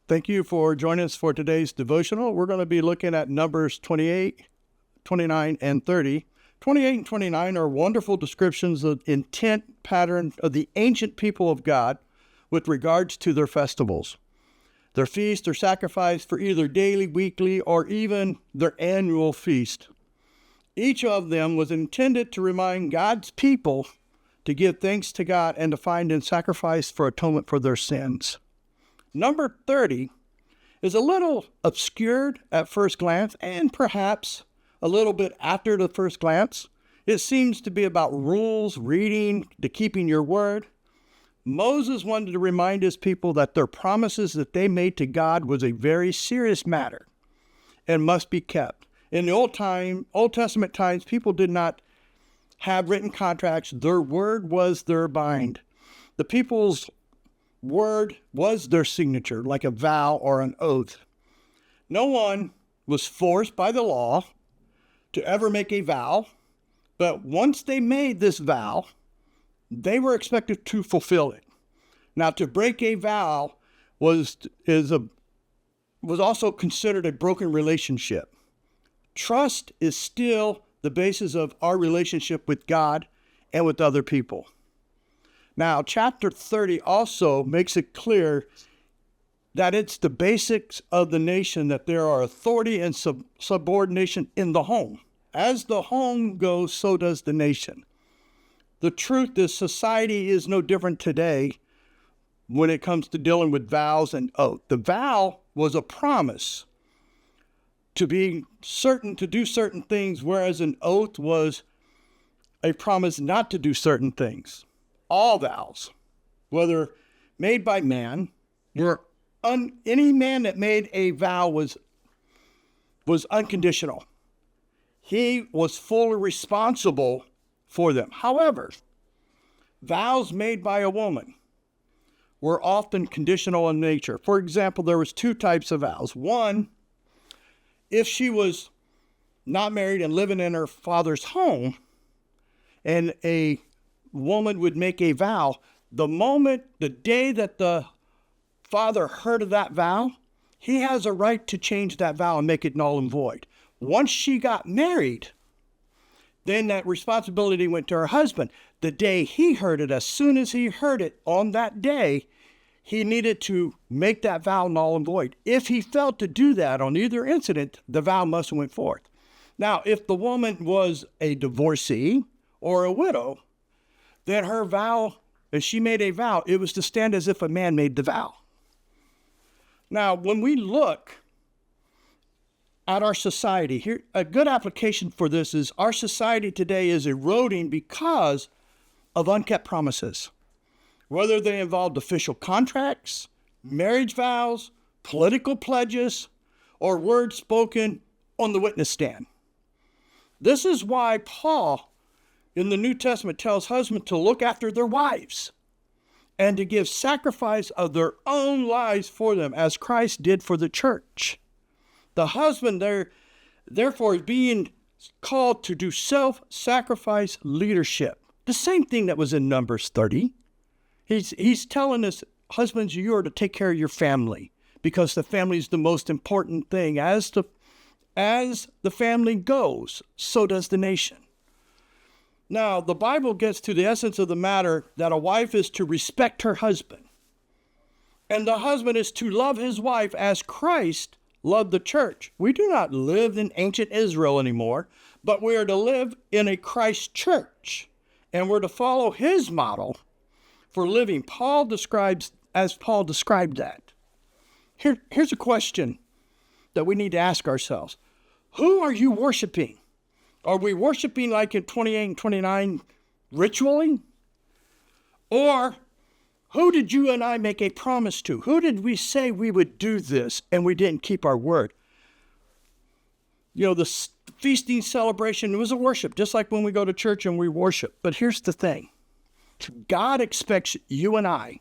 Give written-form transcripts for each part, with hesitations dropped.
Thank you for joining us for today's devotional. We're going to be looking at Numbers 28, 29, and 30. 28 and 29 are wonderful descriptions of intent pattern of the ancient people of God with regards to their festivals. Their feast or sacrifice for either daily, weekly, or even their annual feast. Each of them was intended to remind God's people to give thanks to God and to find in sacrifice for atonement for their sins. Number 30 is a little obscured at first glance and perhaps a little bit after the first glance. It seems to be about rules, reading, to keeping your word. Moses wanted to remind his people that their promises that they made to God was a very serious matter and must be kept. In the Old Testament times, people did not have written contracts. Their word was their bind. The people's word was their signature, like a vow or an oath. No one was forced by the law to ever make a vow, but once they made this vow, they were expected to fulfill it. Now, to break a vow was also considered a broken relationship. Trust is still the basis of our relationship with God and with other people. Now, chapter 30 also makes it clear that it's the basics of the nation, that there are authority and subordination in the home. As the home goes, so does the nation. The truth is, society is no different today when it comes to dealing with vows and oath. The vow was a promise to be certain to do certain things, whereas an oath was a promise not to do certain things. All vows, whether made by man, any man that made a vow was unconditional. He was fully responsible for them. However, vows made by a woman were often conditional in nature. For example, there was two types of vows. One, if she was not married and living in her father's home, and a woman would make a vow, the day that the father heard of that vow, he has a right to change that vow and make it null and void. Once she got married, then that responsibility went to her husband. The day he heard it, as soon as he heard it on that day, he needed to make that vow null and void. If he failed to do that on either incident, the vow must have went forth. Now, if the woman was a divorcee or a widow, then her vow, if she made a vow, it was to stand as if a man made the vow. Now, when we look at our society, here, a good application for this is our society today is eroding because of unkept promises. Whether they involved official contracts, marriage vows, political pledges, or words spoken on the witness stand. This is why Paul in the New Testament tells husbands to look after their wives and to give sacrifice of their own lives for them, as Christ did for the church. The husband therefore is being called to do self-sacrifice leadership. The same thing that was in Numbers 30. He's telling us, husbands, you are to take care of your family because the family is the most important thing. As the family goes, so does the nation. Now, the Bible gets to the essence of the matter that a wife is to respect her husband. And the husband is to love his wife as Christ loved the church. We do not live in ancient Israel anymore, but we are to live in a Christ church. And we're to follow his model for living. Paul described that. Here's a question that we need to ask ourselves. Who are you worshiping? Are we worshiping like in 28 and 29 ritually? Or who did you and I make a promise to? Who did we say we would do this and we didn't keep our word? You know, the feasting celebration, it was a worship, just like when we go to church and we worship. But here's the thing. God expects you and I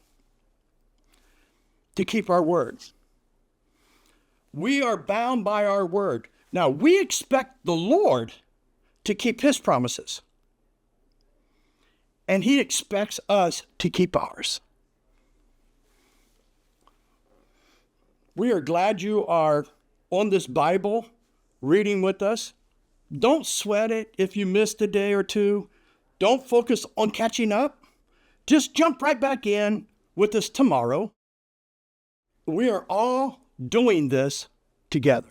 to keep our words. We are bound by our word. Now, we expect the Lord to keep his promises. And he expects us to keep ours. We are glad you are on this Bible reading with us. Don't sweat it if you missed a day or two. Don't focus on catching up. Just jump right back in with us tomorrow. We are all doing this together.